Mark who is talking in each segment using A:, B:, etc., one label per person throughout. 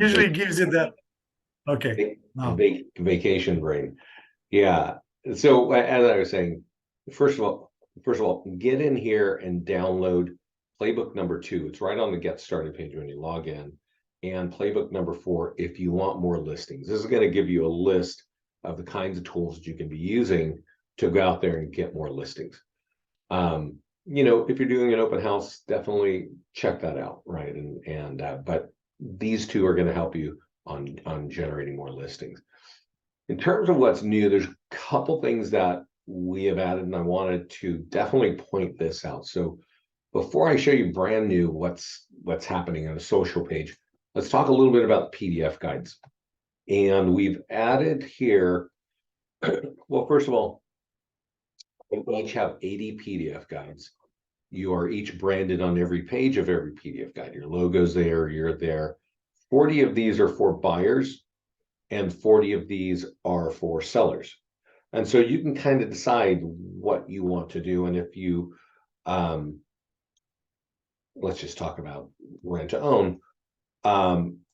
A: Usually gives you that. Okay. No.
B: vacation brain. Yeah. So as I was saying, first of all, get in here and download playbook number 2. It's right on the get started page when you log in. And playbook number 4, if you want more listings. This is going to give you a list of the kinds of tools that you can be using to go out there and get more listings. If you're doing an open house, definitely check that out, right? But these 2 are going to help you on generating more listings. In terms of what's new, there's a couple things that we have added, and I wanted to definitely point this out. So before I show you brand new what's happening on a social page, let's talk a little bit about PDF guides. And we've added here, well, first of all, we each have 80 PDF guides. You are each branded on every page of every PDF guide. Your logo's there, you're there. 40 of these are for buyers, and 40 of these are for sellers. And so you can kind of decide what you want to do. And if you, let's just talk about rent to own.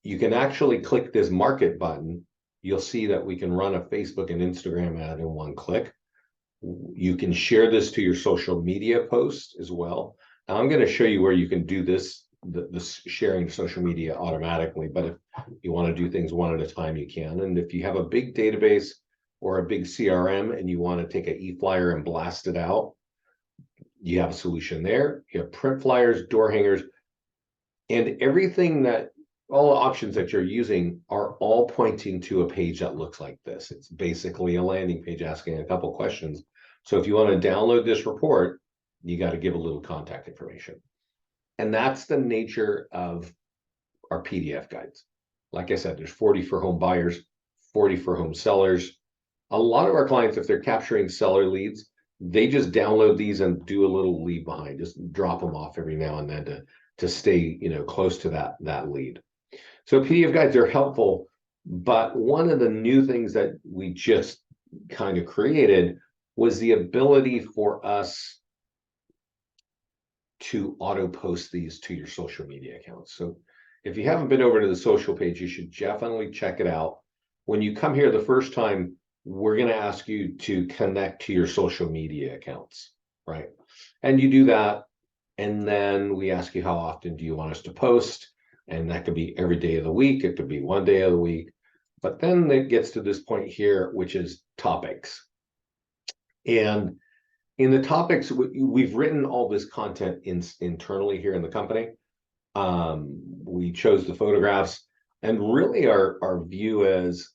B: You can actually click this market button. You'll see that we can run a Facebook and Instagram ad in one click. You can share this to your social media posts as well. Now I'm going to show you where you can do this sharing to social media automatically, but if you want to do things one at a time, you can. And if you have a big database or a big CRM and you want to take an e-flyer and blast it out, you have a solution there. You have print flyers, door hangers, and everything that all the options that you're using are all pointing to a page that looks like this. It's basically a landing page asking a couple questions. So if you want to download this report, you got to give a little contact information. And that's the nature of our PDF guides. Like I said, there's 40 for home buyers, 40 for home sellers. A lot of our clients, if they're capturing seller leads, they just download these and do a little leave behind, just drop them off every now and then to stay, close to that lead. So PDF guides are helpful, but one of the new things that we just kind of created was the ability for us to auto post these to your social media accounts. So if you haven't been over to the social page, you should definitely check it out. When you come here the first time, we're going to ask you to connect to your social media accounts, right? And you do that, and then we ask you how often do you want us to post, and that could be every day of the week, it could be one day of the week, but then it gets to this point here, which is topics. And in the topics, we've written all this content internally here in the company. We chose the photographs, and really our view is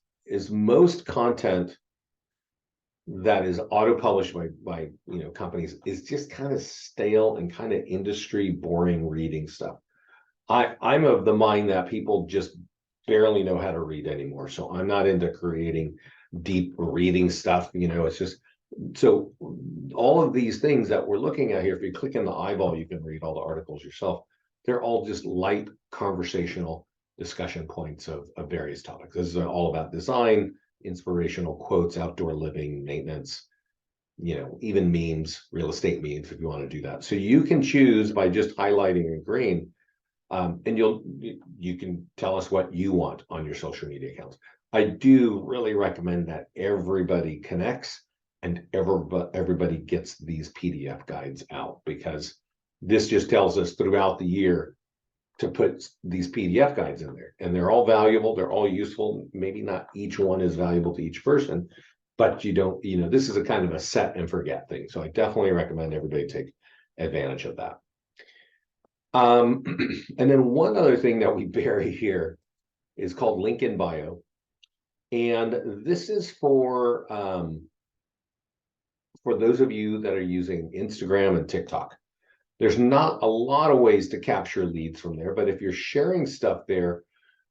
B: most content that is auto-published by companies is just kind of stale and kind of industry boring reading stuff. I'm of the mind that people just barely know how to read anymore. So I'm not into creating deep reading stuff. It's just, so all of these things that we're looking at here, if you click in the eyeball, you can read all the articles yourself. They're all just light conversational discussion points of various topics. This is all about design, inspirational quotes, outdoor living, maintenance, even memes, real estate memes, if you want to do that. So you can choose by just highlighting in green, and you can tell us what you want on your social media accounts. I do really recommend that everybody connects and everybody gets these PDF guides out, because this just tells us throughout the year to put these PDF guides in there, and they're all valuable, they're all useful. Maybe not each one is valuable to each person, but you don't, this is a kind of a set and forget thing. So I definitely recommend everybody take advantage of that. And then one other thing that we bury here is called link in bio. And this is for those of you that are using Instagram and TikTok. There's not a lot of ways to capture leads from there, but if you're sharing stuff there,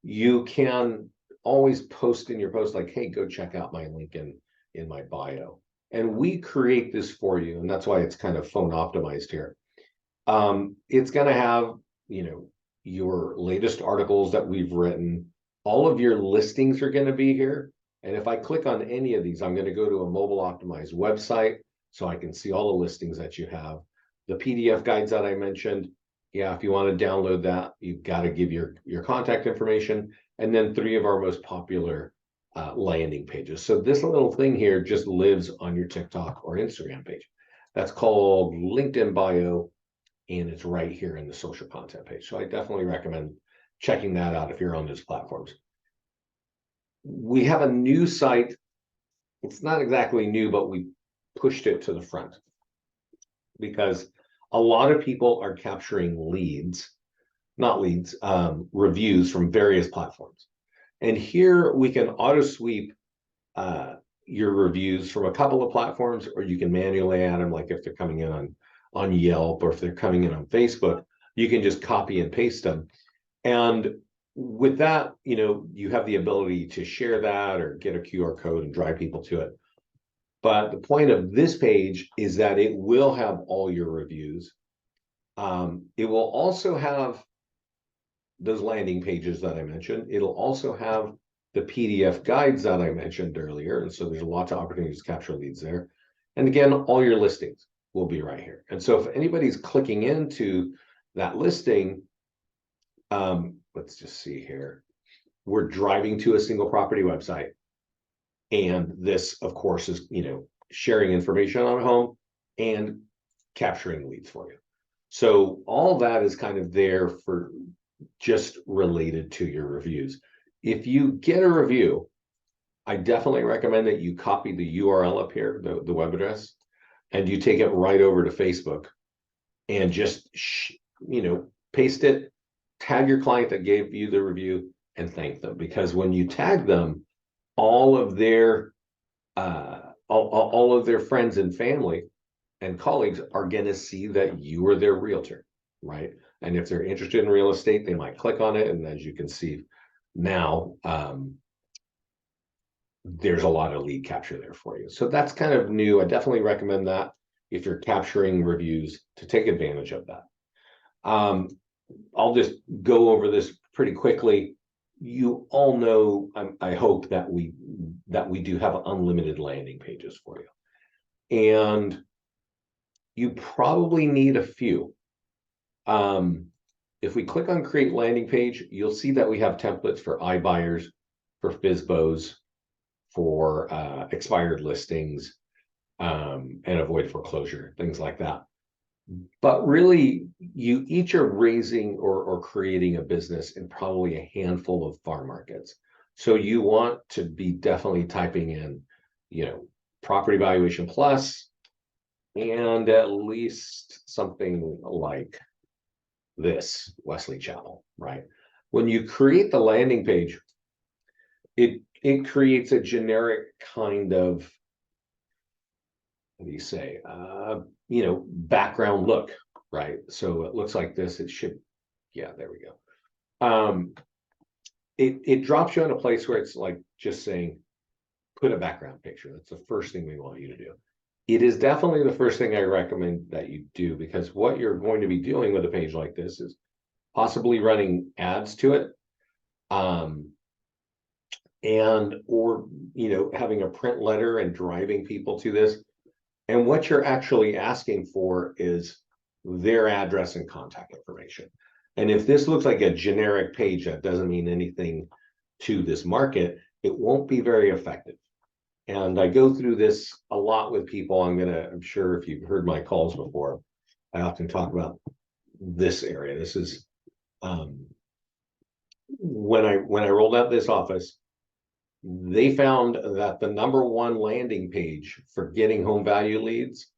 B: you can always post in your post like, hey, go check out my link in my bio. And we create this for you, and that's why it's kind of phone optimized here. It's going to have, your latest articles that we've written. All of your listings are going to be here. And if I click on any of these, I'm going to go to a mobile optimized website so I can see all the listings that you have. The PDF guides that I mentioned, Yeah, if you want to download that, you've got to give your contact information, and then 3 of our most popular landing pages. So this little thing here just lives on your TikTok or Instagram page. That's called LinkedIn bio, and it's right here in the social content page. So I definitely recommend checking that out if you're on those platforms. We have a new site. It's not exactly new, but we pushed it to the front because a lot of people are capturing leads, not leads, reviews from various platforms. And here we can auto sweep your reviews from a couple of platforms, or you can manually add them, like if they're coming in on Yelp, or if they're coming in on Facebook, you can just copy and paste them. And with that, you have the ability to share that or get a QR code and drive people to it. But the point of this page is that it will have all your reviews. It will also have those landing pages that I mentioned. It'll also have the PDF guides that I mentioned earlier. And so there's lots of opportunities to capture leads there. And again, all your listings will be right here. And so if anybody's clicking into that listing, let's just see here. We're driving to a single property website. And this, of course, is, sharing information on a home and capturing leads for you. So all that is kind of there for just related to your reviews. If you get a review, I definitely recommend that you copy the URL up here, the web address, and you take it right over to Facebook and just, paste it, tag your client that gave you the review, and thank them. Because when you tag them, all of their friends and family and colleagues are going to see that you are their realtor, right? And if they're interested in real estate, they might click on it. And as you can see now, there's a lot of lead capture there for you. So that's kind of new. I definitely recommend that if you're capturing reviews, to take advantage of that. I'll just go over this pretty quickly. You all know, I hope that we do have unlimited landing pages for you, and you probably need a few. If we click on create landing page, you'll see that we have templates for iBuyers, for FSBOs, for expired listings, and avoid foreclosure, things like that. But really, you each are raising or creating a business in probably a handful of farm markets. So you want to be definitely typing in, property valuation plus, and at least something like this, Wesley Chapel, right? When you create the landing page, it creates a generic kind of, what do you say, background look, right? So it looks like this. It should, yeah, there we go. It drops you in a place where it's like just saying, put a background picture. That's the first thing we want you to do. It is definitely the first thing I recommend that you do, because what you're going to be doing with a page like this is possibly running ads to it, and or having a print letter and driving people to this. And what you're actually asking for is their address and contact information. And if this looks like a generic page that doesn't mean anything to this market, it won't be very effective. And I go through this a lot with people. I'm sure if you've heard my calls before, I often talk about this area. This is when I rolled out this office, they found that the #1 landing page for getting home value leads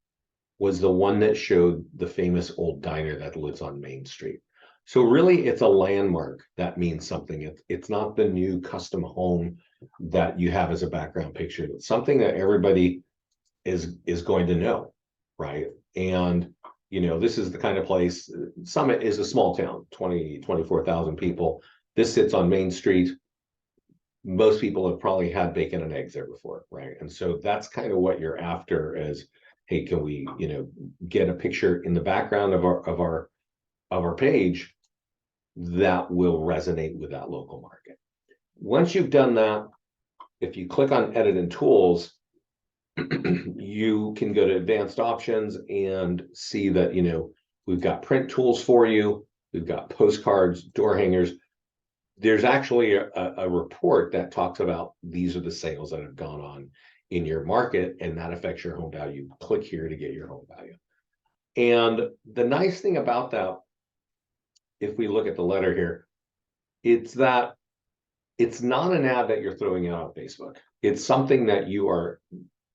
B: was the one that showed the famous old diner that lives on Main Street. So really, it's a landmark that means something. It's not the new custom home that you have as a background picture. It's something that everybody is going to know, right? And this is the kind of place. Summit is a small town, 24,000 people. This sits on Main Street. Most people have probably had bacon and eggs there before, right? And so that's kind of what you're after is, hey, can we, get a picture in the background of our page that will resonate with that local market. Once you've done that, if you click on edit and tools, you can go to advanced options and see that, We've got print tools for you. We've got postcards, door hangers. There's actually a report that talks about these are the sales that have gone on in your market, and that affects your home value. Click here to get your home value. And the nice thing about that, if we look at the letter here, it's that it's not an ad that you're throwing out on Facebook. It's something that you are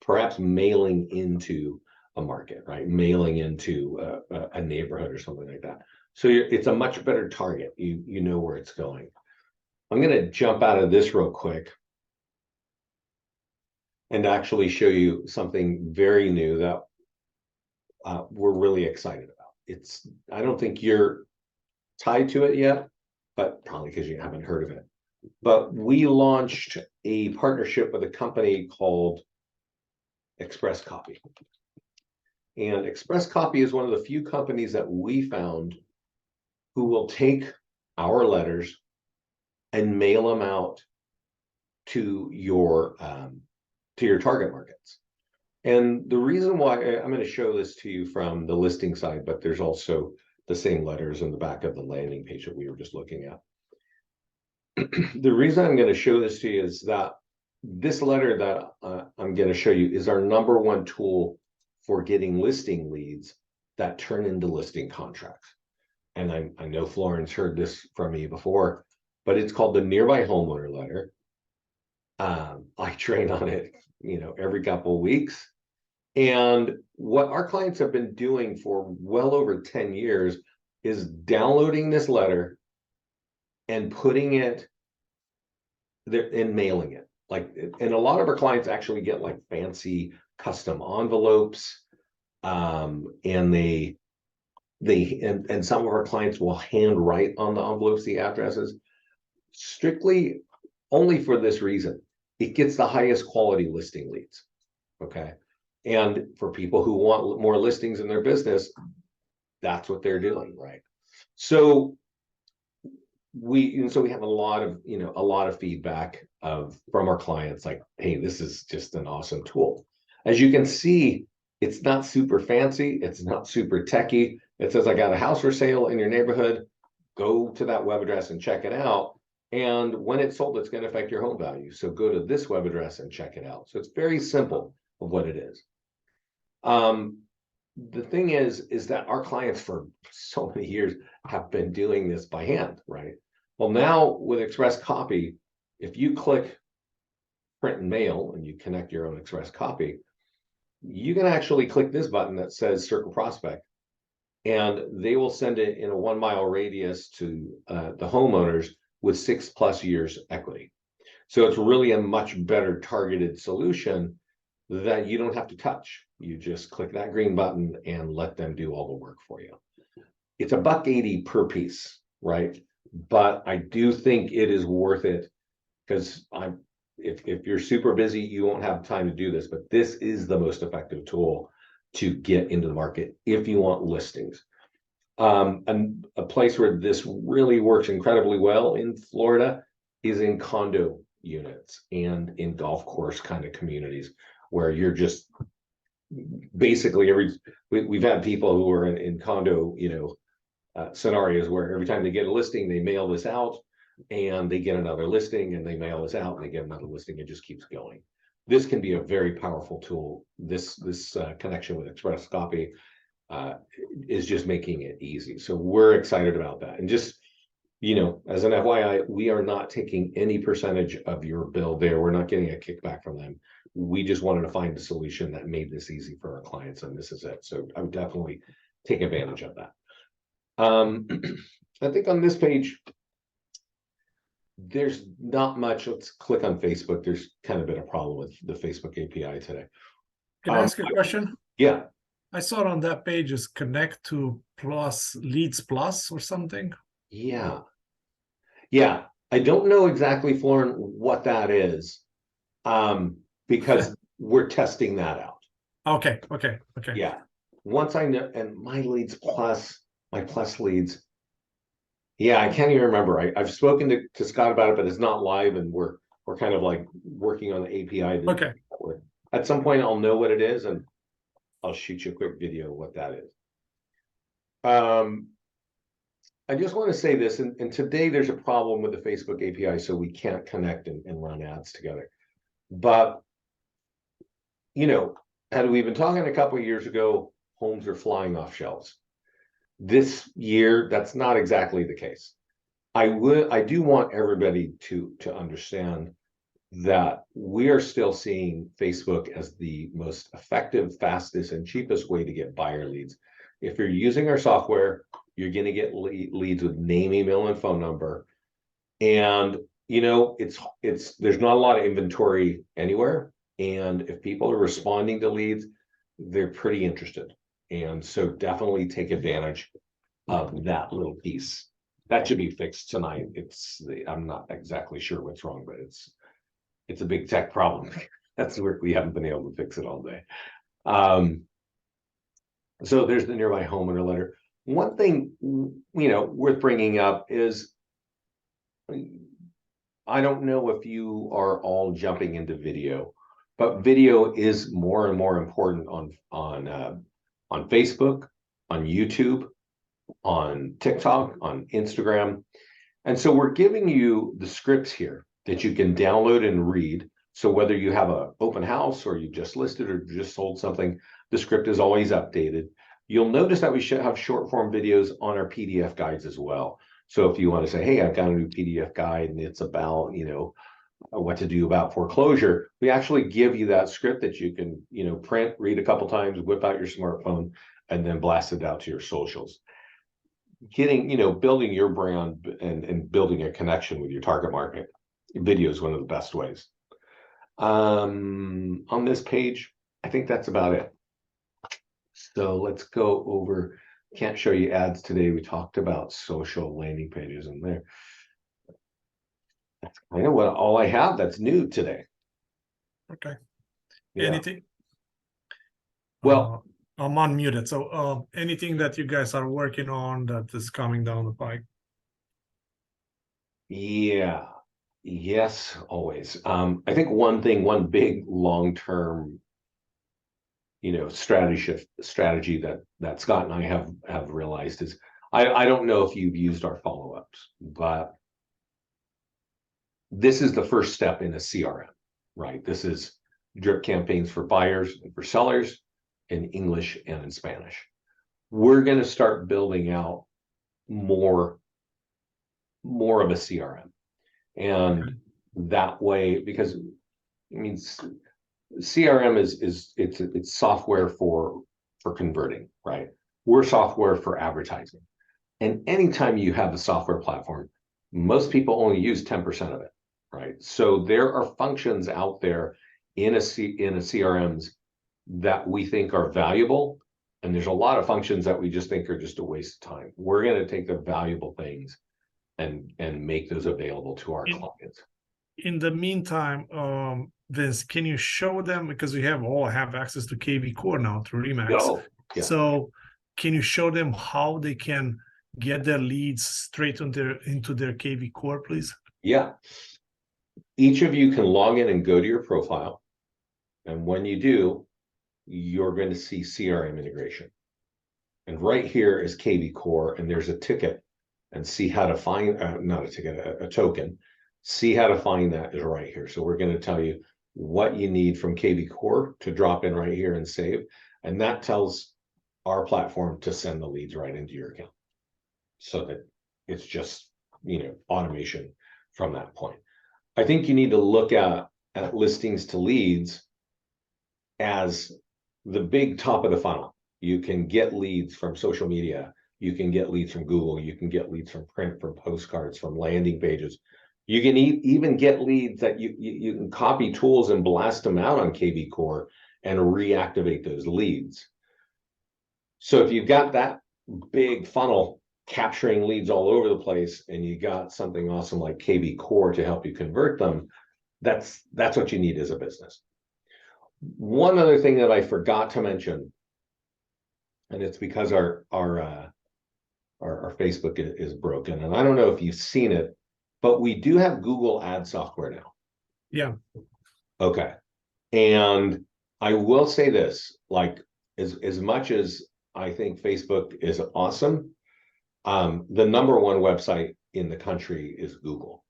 B: perhaps mailing into a market, right? Mailing into a neighborhood or something like that. So it's a much better target. You know where it's going. I'm going to jump out of this real quick and actually show you something very new that we're really excited about. I don't think you're tied to it yet, but probably because you haven't heard of it. But we launched a partnership with a company called Express Copy. And Express Copy is one of the few companies that we found who will take our letters and mail them out to your target markets. And the reason why, I'm going to show this to you from the listing side, but there's also the same letters in the back of the landing page that we were just looking at. The reason I'm going to show this to you is that this letter that I'm going to show you is our #1 tool for getting listing leads that turn into listing contracts. And I know Florence heard this from me before, but it's called the Nearby Homeowner Letter. I train on it, every couple of weeks. And what our clients have been doing for well over 10 years is downloading this letter and putting it there and mailing it. And a lot of our clients actually get like fancy custom envelopes. And and some of our clients will hand write on the envelopes the addresses, strictly only for this reason. It gets the highest quality listing leads. Okay. And for people who want more listings in their business, that's what they're doing, right? So we have a lot of feedback from our clients, like, hey, this is just an awesome tool. As you can see, it's not super fancy, it's not super techy. It says, I got a house for sale in your neighborhood. Go to that web address and check it out. And when it's sold, it's going to affect your home value. So go to this web address and check it out. So it's very simple of what it is. The thing is that our clients for so many years have been doing this by hand, right? Well, now with Express Copy, if you click print and mail and you connect your own Express Copy, you can actually click this button that says Circle Prospect, and they will send it in a 1 mile radius to the homeowners with 6+ years equity. So it's really a much better targeted solution that you don't have to touch. You just click that green button and let them do all the work for you. It's $1.80 per piece, right? But I do think it is worth it, because if you're super busy, you won't have time to do this, but this is the most effective tool to get into the market if you want listings. And a place where this really works incredibly well in Florida is in condo units and in golf course kind of communities, where you're just basically we've had people who are in condo, scenarios where every time they get a listing, they mail this out, and they get another listing, and they mail this out, and they get another listing. It just keeps going. This can be a very powerful tool. This connection with Express Copy is just making it easy. So we're excited about that. And just, as an FYI, we are not taking any percentage of your bill there. We're not getting a kickback from them. We just wanted to find a solution that made this easy for our clients, and this is it. So I would definitely take advantage of that. I think on this page, there's not much. Let's click on Facebook. There's kind of been a problem with the Facebook API today.
A: Can I ask a question?
B: Yeah.
A: I saw it on that page is connect to plus leads plus or something.
B: Yeah. Yeah. I don't know exactly, Florin, what that is, because we're testing that out.
A: Okay.
B: Yeah. Once I know, and my plus leads. Yeah, I can't even remember. I've spoken to Scott about it, but it's not live, and we're kind of like working on the API.
A: Okay.
B: At some point, I'll know what it is, and I'll shoot you a quick video of what that is. I just want to say this, and today there's a problem with the Facebook API, so we can't connect and run ads together. But, you know, had we been talking a couple of years ago, homes are flying off shelves. This year, that's not exactly the case. I do want everybody to understand that we are still seeing Facebook as the most effective, fastest, and cheapest way to get buyer leads. If you're using our software, you're going to get leads with name, email, and phone number. And you know, there's not a lot of inventory anywhere. And if people are responding to leads, they're pretty interested. And so definitely take advantage of that little piece. That should be fixed tonight. I'm not exactly sure what's wrong, but it's a big tech problem. That's where we haven't been able to fix it all day. So there's the nearby homeowner letter. One thing, you know, worth bringing up is, I don't know if you are all jumping into video, but video is more and more important on Facebook, on YouTube, on TikTok, on Instagram. And so we're giving you the scripts here that you can download and read. So whether you have an open house or you just listed or just sold something, the script is always updated. You'll notice that we should have short form videos on our PDF guides as well. So if you want to say, hey, I've got a new PDF guide and it's about, you know, what to do about foreclosure, we actually give you that script that you can, you know, print, read a couple times, whip out your smartphone, and then blast it out to your socials. Getting, you know, building your brand and building a connection with your target market. Video is one of the best ways. On this page, I think that's about it. So let's go over, can't show you ads today. We talked about social landing pages in there. That's kind of what all I have that's new today.
A: Okay.
B: Yeah.
A: Anything?
B: Well,
A: I'm unmuted. So anything that you guys are working on that is coming down the pike?
B: yeah. Yes, always. I think one big long-term, you know, strategy that Scott and I have realized is, I don't know if you've used our follow-ups, but this is the first step in a CRM, right? This is drip campaigns for buyers and for sellers in English and in Spanish. We're going to start building out more of a CRM. And that way, because I mean, CRM it's software for converting, right? We're software for advertising. And anytime you have a software platform, most people only use 10% of it, right? So there are functions out there in a CRMs that we think are valuable. And there's a lot of functions that we just think are just a waste of time. We're going to take the valuable things and make those available to our clients.
A: In the meantime, Vince, can you show them, because we all have access to KV Core now through Remax.
B: Oh, yeah.
A: So can you show them how they can get their leads straight into their KV Core, please?
B: Yeah. Each of you can log in and go to your profile. And when you do, you're going to see CRM integration. And right here is KV Core, and there's a ticket, and see how to find, not a ticket, a token. See how to find that is right here. So we're going to tell you what you need from KV Core to drop in right here and save. And that tells our platform to send the leads right into your account. So that it's just, you know, automation from that point. I think you need to look at listings to leads as the big top of the funnel. You can get leads from social media. You can get leads from Google. You can get leads from print, from postcards, from landing pages. You can even get leads that you can copy tools and blast them out on KV Core and reactivate those leads. So if you've got that big funnel capturing leads all over the place, and you got something awesome like KV Core to help you convert them, that's what you need as a business. One other thing that I forgot to mention, and it's because our Facebook is broken, and I don't know if you've seen it, but we do have Google ad software now.
A: Yeah.
B: Okay. And I will say this, like as much as I think Facebook is awesome. The number one website in the country is Google.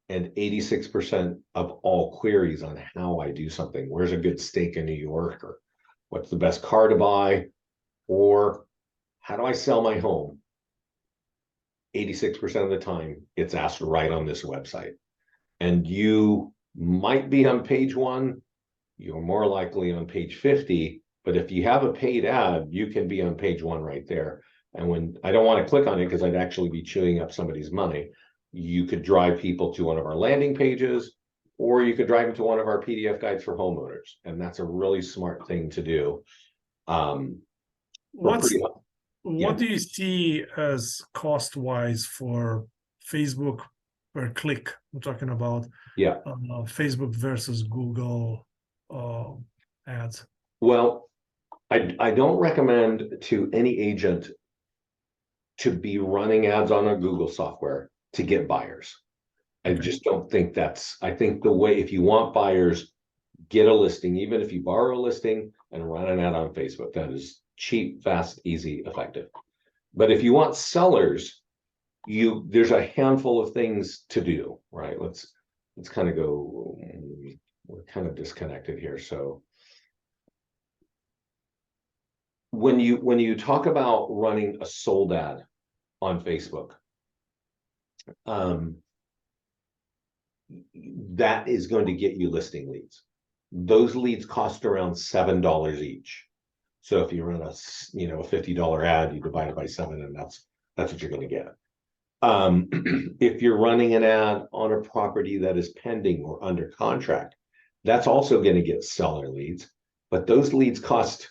B: And 86% of all queries on how I do something, where's a good steak in New York, or what's the best car to buy, or how do I sell my home? 86% of the time, it's asked right on this website. And you might be on page 1, you're more likely on page 50, but if you have a paid ad, you can be on page 1 right there. And when I don't want to click on it because I'd actually be chewing up somebody's money, you could drive people to one of our landing pages, or you could drive them to one of our PDF guides for homeowners. And that's a really smart thing to do.
A: What's
B: Yeah.
A: what do you see as cost-wise for Facebook per click? I'm talking about
B: Yeah.
A: Facebook versus Google ads.
B: Well, I don't recommend to any agent to be running ads on a Google software to get buyers. I just don't think that's, I think the way, if you want buyers, get a listing, even if you borrow a listing and run an ad on Facebook, that is cheap, fast, easy, effective. But if you want sellers, there's a handful of things to do, right? Let's kind of go, we're kind of disconnected here. So when you talk about running a sold ad on Facebook, that is going to get you listing leads. Those leads cost around $7 each. So if you run a $50 ad, you divide it by 7, and that's what you're going to get. If you're running an ad on a property that is pending or under contract, that's also going to get seller leads, but those leads cost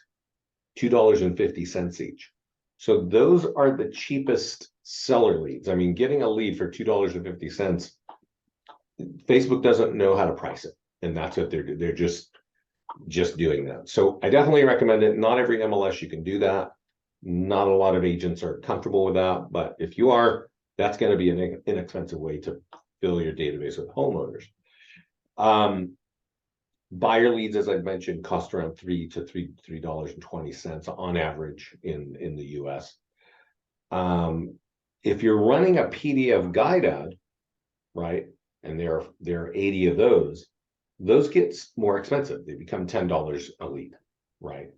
B: $2.50 each. So those are the cheapest seller leads. I mean, getting a lead for $2.50, Facebook doesn't know how to price it, and that's what they're just doing that. So I definitely recommend it. Not every MLS you can do that. Not a lot of agents are comfortable with that, but if you are, that's going to be an inexpensive way to fill your database with homeowners. Buyer leads, as I've mentioned, cost around $3 to $3.20 on average in the US. If you're running a PDF guide ad, right, and there are 80 of those get more expensive. They become $10 a lead, right?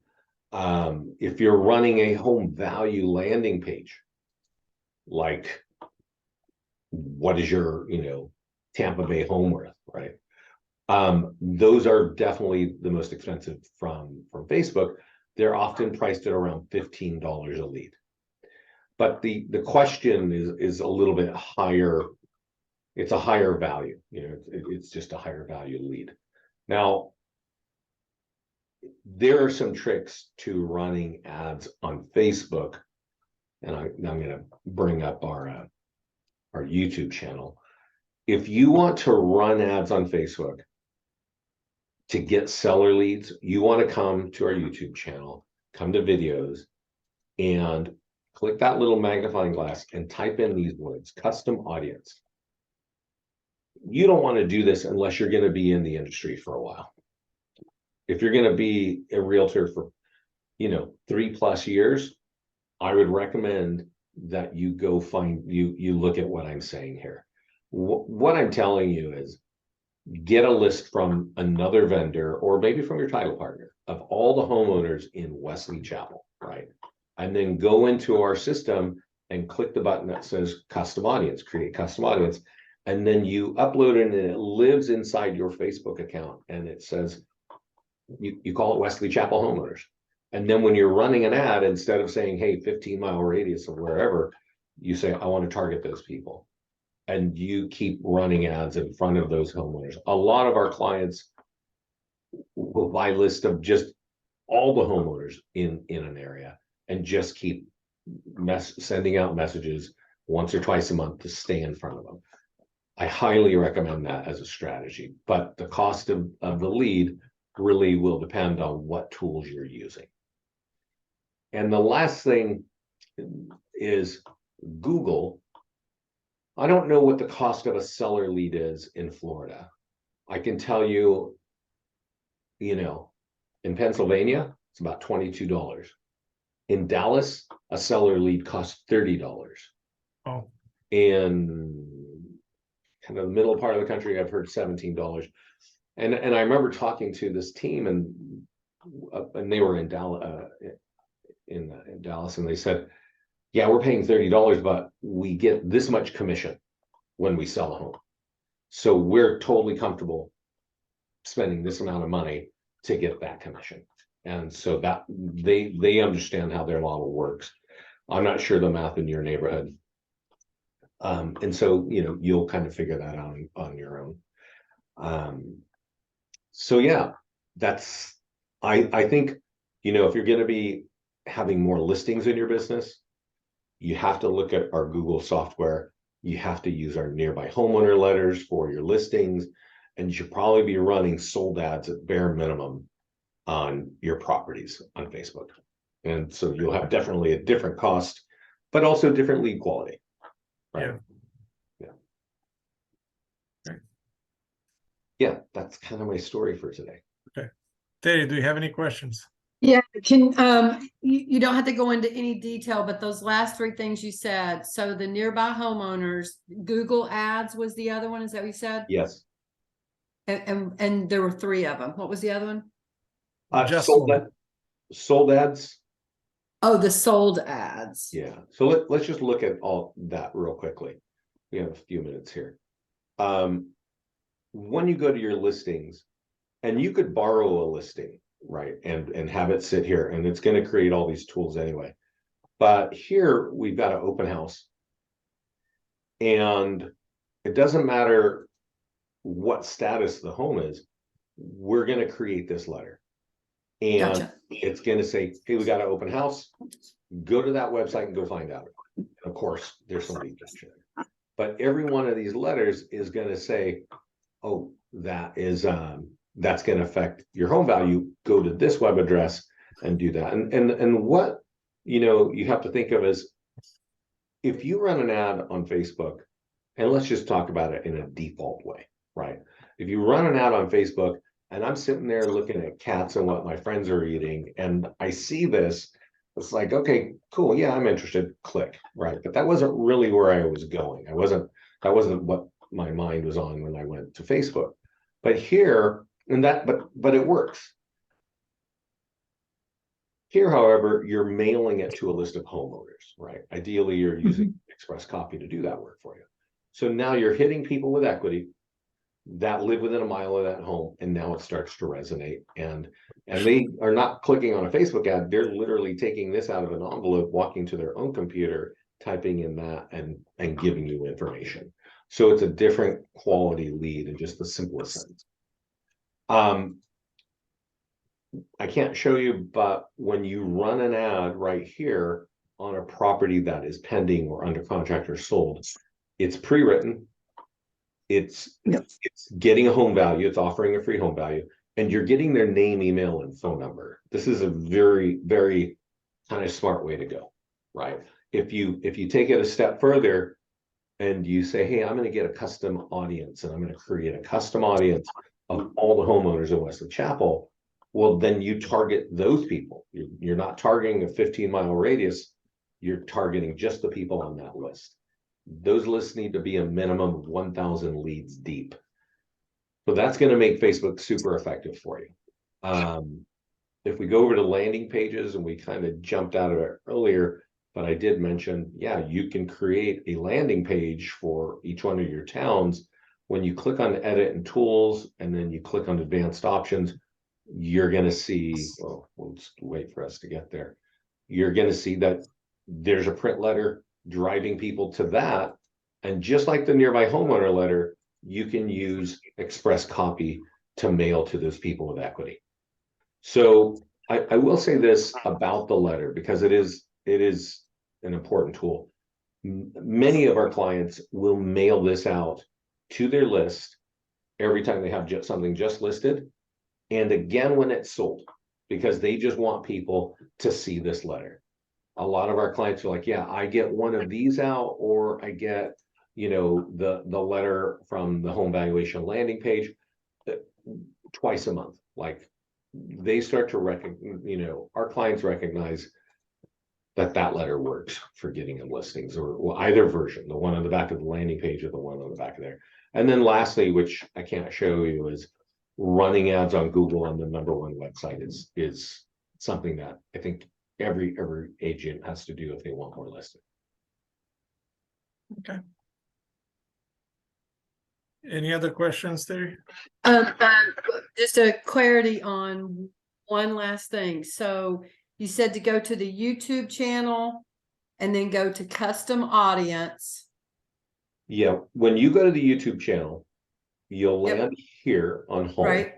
B: If you're running a home value landing page, like what is your, Tampa Bay home worth, right? Those are definitely the most expensive from Facebook. They're often priced at around $15 a lead. But the question is a little bit higher. It's a higher value, it's just a higher value lead. Now, there are some tricks to running ads on Facebook, and I'm going to bring up our YouTube channel. If you want to run ads on Facebook to get seller leads, you want to come to our YouTube channel, come to videos, and click that little magnifying glass and type in these words, custom audience. You don't want to do this unless you're going to be in the industry for a while. If you're going to be a realtor for, 3+ years, I would recommend that you go you look at what I'm saying here. What I'm telling you is get a list from another vendor, or maybe from your title partner, of all the homeowners in Wesley Chapel, right? And then go into our system and click the button that says custom audience, create custom audience. And then you upload it and it lives inside your Facebook account, and it says, you call it Wesley Chapel homeowners. And then when you're running an ad, instead of saying, hey, 15-mile radius of wherever, you say, I want to target those people. And you keep running ads in front of those homeowners. A lot of our clients will buy lists of just all the homeowners in an area, and just keep sending out messages once or twice a month to stay in front of them. I highly recommend that as a strategy, but the cost of the lead really will depend on what tools you're using. And the last thing is Google. I don't know what the cost of a seller lead is in Florida. I can tell you, in Pennsylvania, it's about $22. In Dallas, a seller lead costs $30.
A: Oh,
B: In kind of the middle part of the country, I've heard $17. And I remember talking to this team, and they were in Dallas, in Dallas, and they said, yeah, we're paying $30, but we get this much commission when we sell a home. So we're totally comfortable spending this amount of money to get that commission. And so that they understand how their model works. I'm not sure the math in your neighborhood. And so, you'll kind of figure that out on your own. So yeah, I think, if you're going to be having more listings in your business, you have to look at our Google software. You have to use our nearby homeowner letters for your listings, and you should probably be running sold ads at bare minimum on your properties on Facebook. And so you'll have definitely a different cost, but also different lead quality. Right.
A: yeah. Okay.
B: Yeah, that's kind of my story for today.
A: Okay. Terry, do you have any questions?
C: Yeah, you don't have to go into any detail, but those last three things you said. So the nearby homeowners, Google Ads was the other one, is that what you said?
B: Yes.
C: And there were three of them. What was the other one?
A: Just
B: sold ads.
C: Oh, the sold ads.
B: Yeah. So let's just look at all that real quickly. We have a few minutes here. When you go to your listings, and you could borrow a listing, right, and have it sit here, and it's going to create all these tools anyway. But here we've got an open house, and it doesn't matter what status the home is, we're going to create this letter, and
C: Gotcha.
B: it's going to say, hey, we got an open house, go to that website and go find out. Of course, there's some lead capture, but every one of these letters is going to say, oh, that's going to affect your home value. Go to this web address and do that. And what you have to think of is, if you run an ad on Facebook, and let's just talk about it in a default way, right? If you run an ad on Facebook, and I'm sitting there looking at cats and what my friends are eating, and I see this, it's like, okay, cool, yeah, I'm interested, click, right? But that wasn't really where I was going. That wasn't what my mind was on when I went to Facebook. But here, but it works. Here, however, you're mailing it to a list of homeowners, right? Ideally, you're using Express Copy to do that work for you. So now you're hitting people with equity that live within a mile of that home, and now it starts to resonate. And they are not clicking on a Facebook ad, they're literally taking this out of an envelope, walking to their own computer, typing in that, and giving you information. So it's a different quality lead in just the simplest sense. I can't show you, but when you run an ad right here on a property that is pending or under contract or sold, it's pre-written. It's getting a home value. It's offering a free home value, and you're getting their name, email, and phone number. This is a very, very kind of smart way to go, right? If you take it a step further and you say, hey, I'm going to get a custom audience, and I'm going to create a custom audience of all the homeowners in Wesley Chapel, well, then you target those people. You're not targeting a 15-mile radius. You're targeting just the people on that list. Those lists need to be a minimum of 1,000 leads deep. So that's going to make Facebook super effective for you. If we go over to landing pages, and we kind of jumped out of it earlier, but I did mention, yeah, you can create a landing page for each one of your towns. When you click on edit and tools, and then you click on advanced options, you're going to see, well, we'll just wait for us to get there. You're going to see that there's a print letter driving people to that. And just like the nearby homeowner letter, you can use Express Copy to mail to those people with equity. So I will say this about the letter, because it is an important tool. Many of our clients will mail this out to their list every time they have something just listed, and again when it's sold, because they just want people to see this letter. A lot of our clients are like, yeah, I get one of these out, or I get, the letter from the home valuation landing page twice a month. Like, they start to recognize, our clients recognize that letter works for getting them listings, or either version, the one on the back of the landing page or the one on the back of there. And then lastly, which I can't show you, is running ads on Google on the #1 website is something that I think every agent has to do if they want more listings.
A: Okay. Any other questions there?
C: Just a clarity on one last thing. So you said to go to the YouTube channel and then go to custom audience.
B: Yeah, when you go to the YouTube channel, you'll land here on home.
C: Right.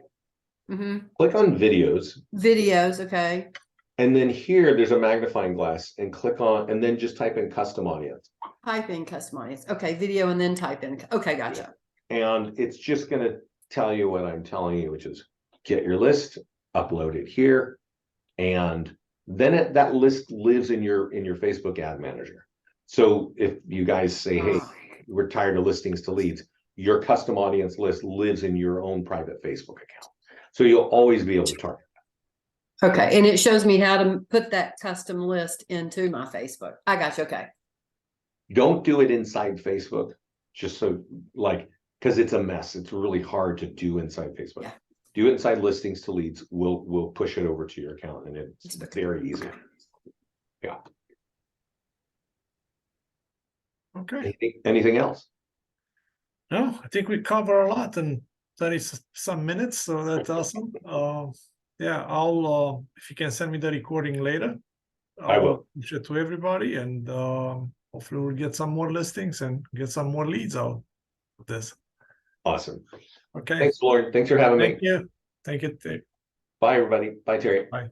C: Mm-hmm.
B: Click on videos.
C: Videos, okay.
B: And then here there's a magnifying glass, and click on, and then just type in custom audience.
C: Type in custom audience. Okay, video and then type in. Okay, gotcha.
B: And it's just going to tell you what I'm telling you, which is get your list, upload it here, and then that list lives in your Facebook ad manager. So if you guys say, hey, we're tired of listings to leads, your custom audience list lives in your own private Facebook account. So you'll always be able to target.
C: Okay, and it shows me how to put that custom list into my Facebook. I got you. Okay.
B: Don't do it inside Facebook, just so because it's a mess. It's really hard to do inside Facebook.
C: Yeah.
B: Do it inside listings to leads. We'll push it over to your account, and it's very easy.
C: Okay.
B: Yeah.
A: Okay.
B: Anything else?
A: No, I think we cover a lot in 30 some minutes, so that's awesome. Yeah, I'll if you can send me the recording later,
B: I will
A: push it to everybody, and hopefully we'll get some more listings and get some more leads out of this.
B: Awesome.
A: Okay.
B: Thanks, Lauren. Thanks for having me.
A: Thank you. Thank you.
B: Bye, everybody. Bye, Terry.
A: Bye.